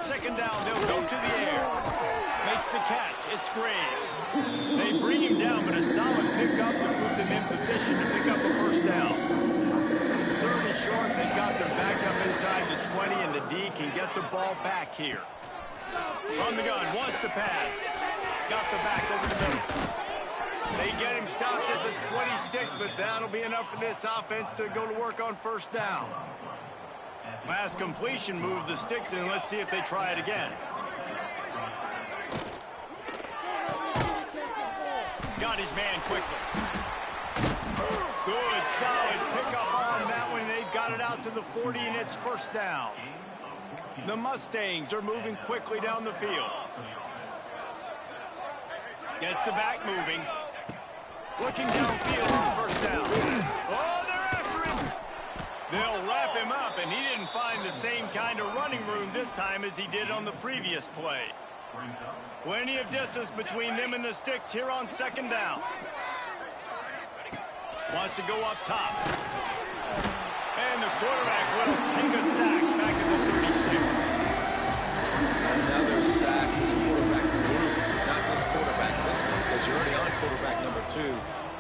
Second down, they'll go to the air. Makes the catch. It's Graves. They bring him down, but a solid pickup to put them in position to pick up a first down. Third and short, they've got them back up inside the 20, and the D can get the ball back here. From the gun, wants to pass. Got the back over the middle. They get him stopped at the 26, but that'll be enough for this offense to go to work on first down. Last completion moved the sticks, and let's see if they try it again. Got his man quickly. Good, solid pickup on that one. They've got it out to the 40, and it's first down. The Mustangs are moving quickly down the field. Gets the back moving. Looking downfield for first down. Oh, they're after him. They'll wrap him up, and he didn't find the same kind of running room this time as he did on the previous play. Plenty of distance between them and the sticks here on second down. Wants to go up top. And the quarterback will take a sack back at the 36. Another sack. This quarterback group, not this quarterback, this one, because you're already on quarterback number 2.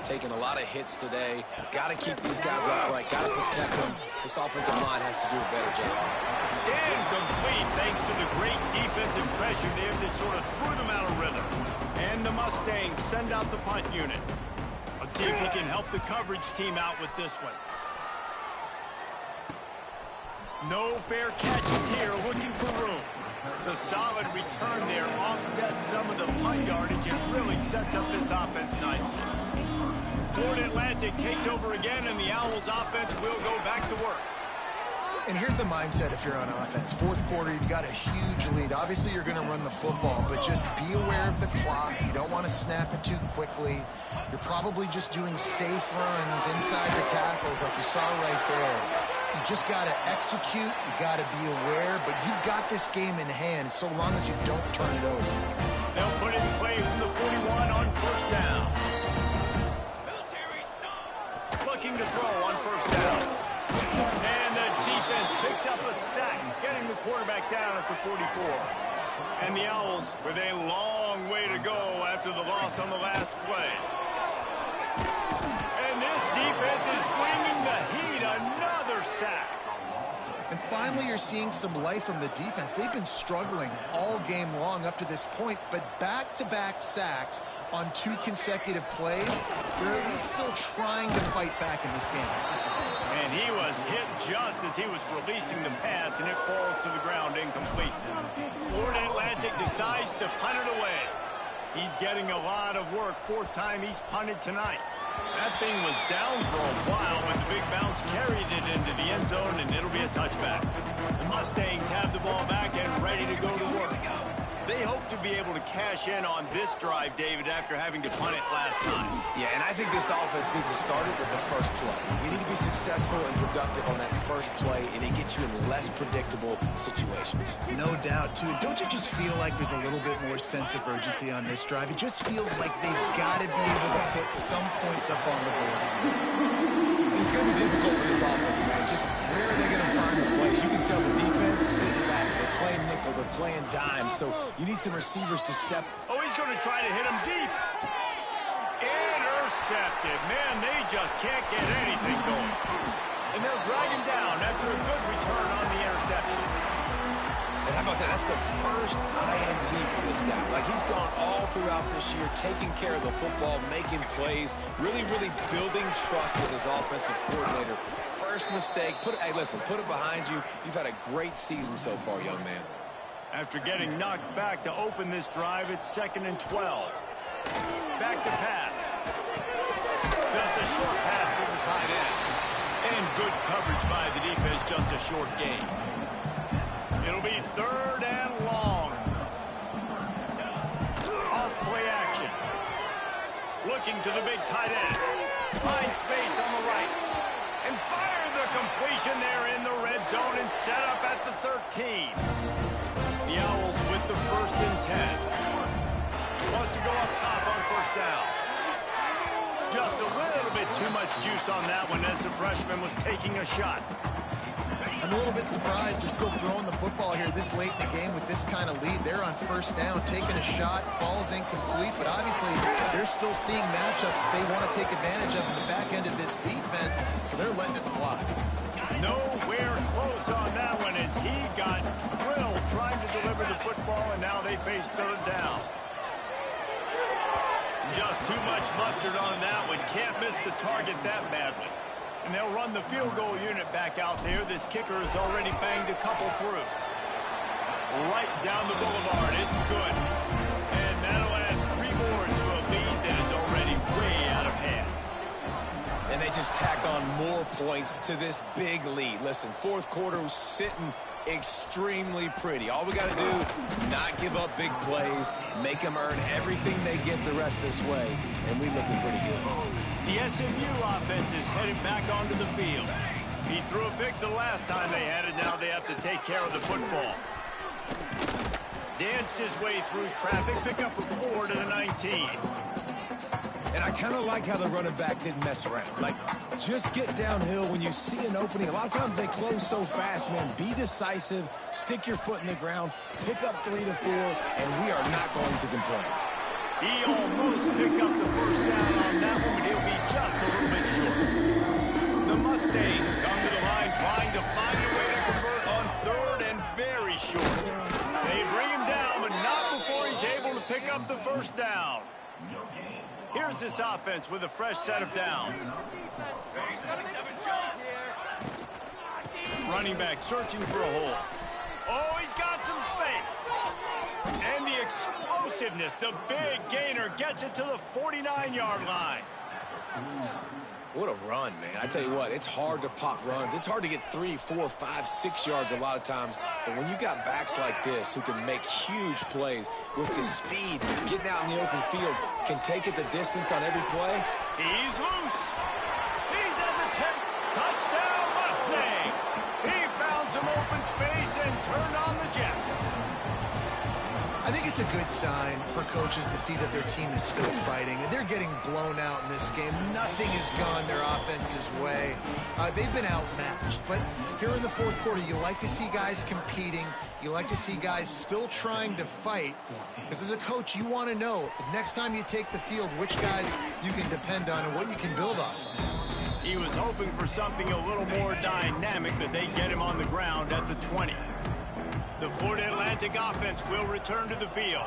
Taking a lot of hits today. Got to keep these guys upright. Got to protect them. This offensive line has to do a better job. Incomplete thanks to the great defensive pressure there that sort of threw them out of rhythm. And the Mustangs send out the punt unit. Let's see if he can help the coverage team out with this one. No fair catches here, looking for room. The solid return there offsets some of the punt yardage and really sets up this offense nicely. Florida Atlantic takes over again, and the Owls offense will go back to work. And here's the mindset if you're on offense. Fourth quarter, you've got a huge lead. Obviously, you're going to run the football, but just be aware of the clock. You don't want to snap it too quickly. You're probably just doing safe runs inside the tackles like you saw right there. You just got to execute. You got to be aware, but you've got this game in hand so long as you don't turn it over. They'll put it in play from the 41 on first down. Looking to throw on first down. And the defense picks up a sack, getting the quarterback down at the 44. And the Owls with a long way to go after the loss on the last play. And this defense is bringing the heat. Another sack. And finally, you're seeing some life from the defense. They've been struggling all game long up to this point, but back-to-back sacks on 2 consecutive plays, they're at least still trying to fight back in this game. And he was hit just as he was releasing the pass, and it falls to the ground incomplete. Florida Atlantic decides to punt it away. He's getting a lot of work. 4th time he's punted tonight. That thing was down for a while, but the big bounce carried it into the end zone, and it'll be a touchback. The Mustangs have the ball back and ready to go to work. They hope to be able to cash in on this drive, David, after having to punt it last time. Yeah, and I think this offense needs to start it with the first play. You need to be successful and productive on that first play, and it gets you in less predictable situations. No doubt, too. Don't you just feel like there's a little bit more sense of urgency on this drive? It just feels like they've got to be able to put some points up on the board. It's going to be difficult for this offense, man. Just where are they going to find the plays? You can tell the defense sitting back. They're playing nickel. They're playing dime. So you need some receivers to step. Oh, he's going to try to hit him deep. Intercepted. Man, they just can't get anything going. And they'll drag him down after a good return on the interception. And how about that? That's the first INT for this guy. Like, he's gone all throughout this year, taking care of the football, making plays, really, really building trust with his offensive coordinator. First mistake. Hey, listen, put it behind you. You've had a great season so far, young man. After getting knocked back to open this drive, it's 2nd and 12. Back to pass. Just a short pass to the tight end. And good coverage by the defense, just a short gain. It'll be 3rd and long. Off play action. Looking to the big tight end. Finds space on the right. And fire the completion there in the red zone and set up at the 13. The Owls with the 1st and 10. Wants to go up top on first down. Just a little bit too much juice on that one as the freshman was taking a shot. I'm a little bit surprised they're still throwing the football here this late in the game with this kind of lead. They're on first down, taking a shot, falls incomplete, but obviously they're still seeing matchups that they want to take advantage of in the back end of this defense, so they're letting it fly. Nowhere close on that one as he got drilled trying to deliver the football, and now they face 3rd down. Just too much mustard on that one. Can't miss the target that badly. And they'll run the field goal unit back out there. This kicker has already banged a couple through. Right down the boulevard. It's good. And that'll add 3 more to a lead that is already way out of hand. And they just tack on more points to this big lead. Listen, 4th quarter was sitting extremely pretty. All we got to do, not give up big plays, make them earn everything they get the rest this way, and we're looking pretty good. The SMU offense is headed back onto the field. He threw a pick the last time they had it. Now they have to take care of the football. Danced his way through traffic. Pick up a 4 to the 19. And I kind of like how the running back didn't mess around. Like, just get downhill when you see an opening. A lot of times they close so fast, man. Be decisive, stick your foot in the ground, pick up 3 to 4, and we are not going to complain. He almost picked up the first down on that one, but he'll be just a little bit short. The Mustangs come to the line trying to find a way to convert on 3rd and very short. They bring him down, but not before he's able to pick up the first down. Here's this offense with a fresh set of downs. Running back searching for a hole. Oh, he's got some space. And the explosiveness, the big gainer gets it to the 49-yard line. What a run, man. I tell you what, it's hard to pop runs. It's hard to get 3, 4, 5, 6 yards a lot of times. But when you got backs like this who can make huge plays with the speed, getting out in the open field, can take it the distance on every play. He's loose. He's at the 10. Touchdown, Mustangs. He found some open space and turned on the Jets. I think it's a good sign for coaches to see that their team is still fighting. They're getting blown out in this game. Nothing has gone their offense's way. They've been outmatched. But here in the fourth quarter, you like to see guys competing. You like to see guys still trying to fight. Because as a coach, you want to know next time you take the field which guys you can depend on and what you can build off of. He was hoping for something a little more dynamic, but they get him on the ground at the 20. The Florida Atlantic offense will return to the field.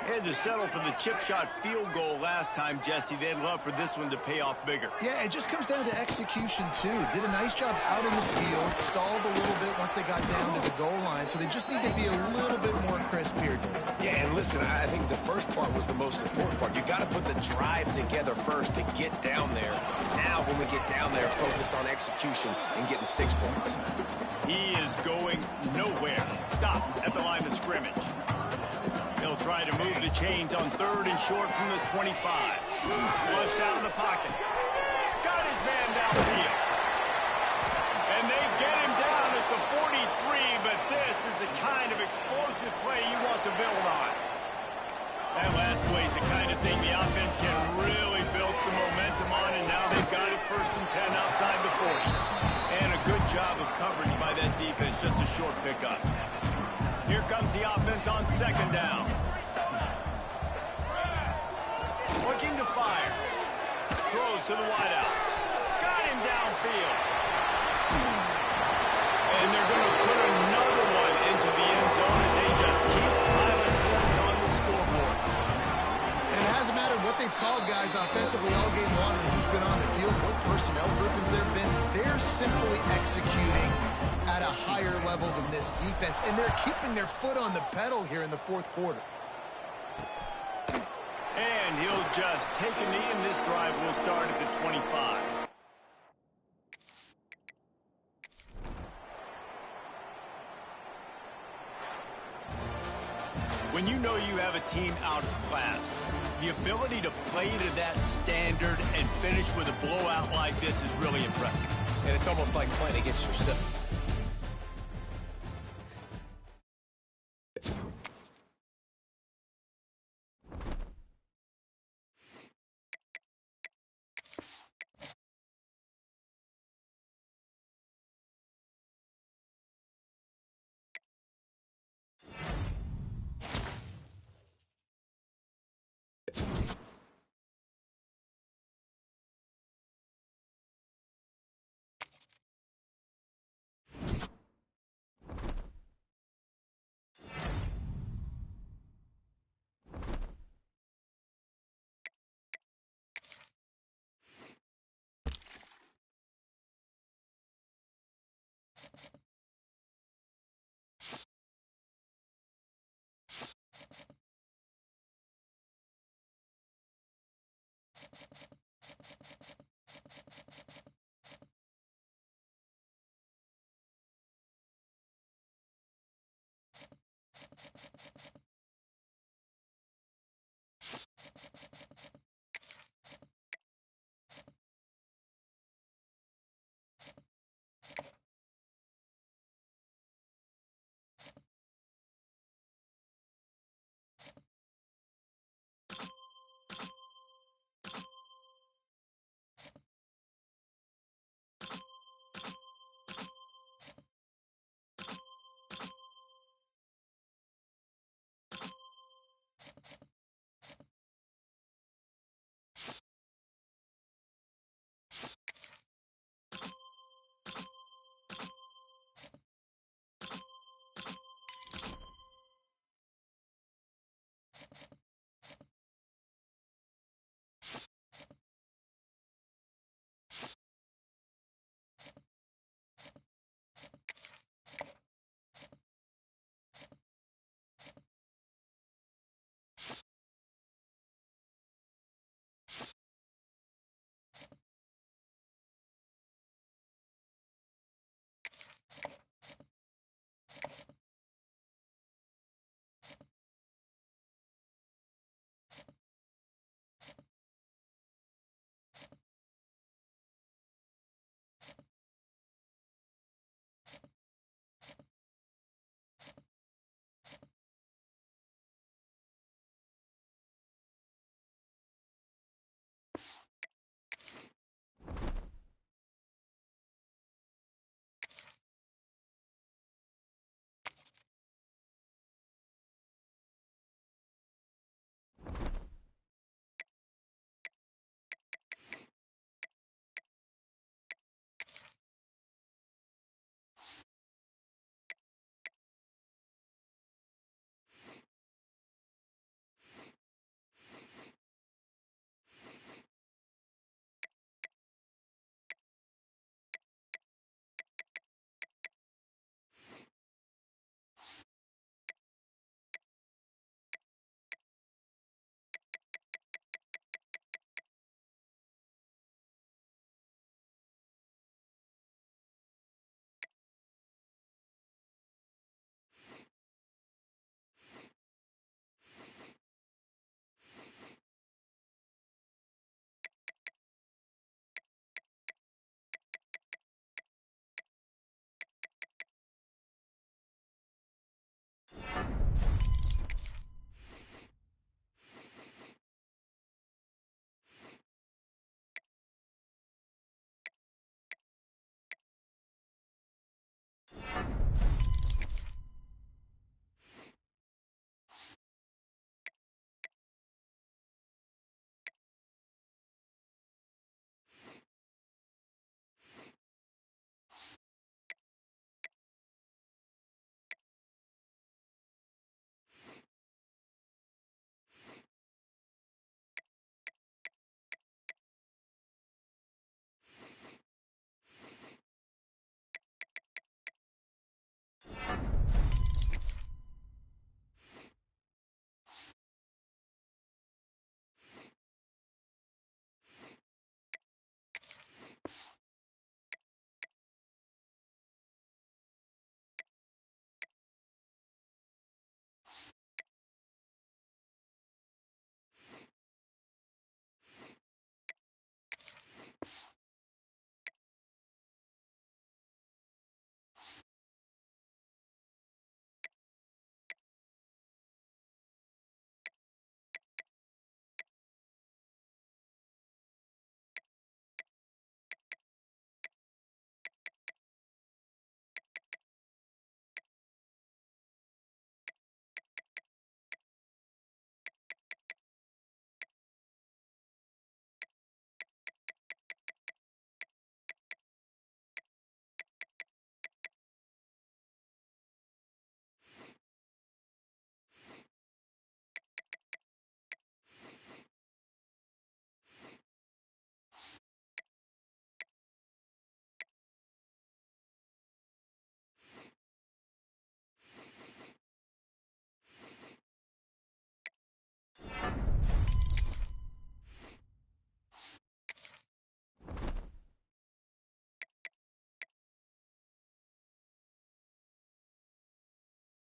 They had to settle for the chip shot field goal last time, Jesse. They'd love for this one to pay off bigger. Yeah, it just comes down to execution, too. Did a nice job out in the field, stalled a little bit once they got down to the goal line, so they just need to be a little bit more crisp here. Yeah, and listen, I think the first part was the most important part. You got to put the drive together first to get down there. Now, when we get down there, focus on execution and getting 6 points. He is going nowhere. Stop at the line of scrimmage. He'll try to move the chains on 3rd and short from the 25. Flushed out of the pocket. Got his man downfield. And they get him down at the 43, but this is the kind of explosive play you want to build on. That last play is the kind of thing the offense can really build some momentum on, and now they've got it 1st and 10 outside the 40. And a good job of coverage by that defense, just a short pickup. Here comes the offense on 2nd down. Looking to fire. Throws to the wideout. Got him downfield. And they're going to put another one into the end zone as they just keep piling points on the scoreboard. And it hasn't mattered what they've called guys offensively all game long and who's been on the field, what personnel groupings there have been. They're simply executing at a higher level than this defense, and they're keeping their foot on the pedal here in the fourth quarter. And he'll just take a knee, and this drive will start at the 25. When you know you have a team outclassed, the ability to play to that standard and finish with a blowout like this is really impressive. And it's almost like playing against yourself.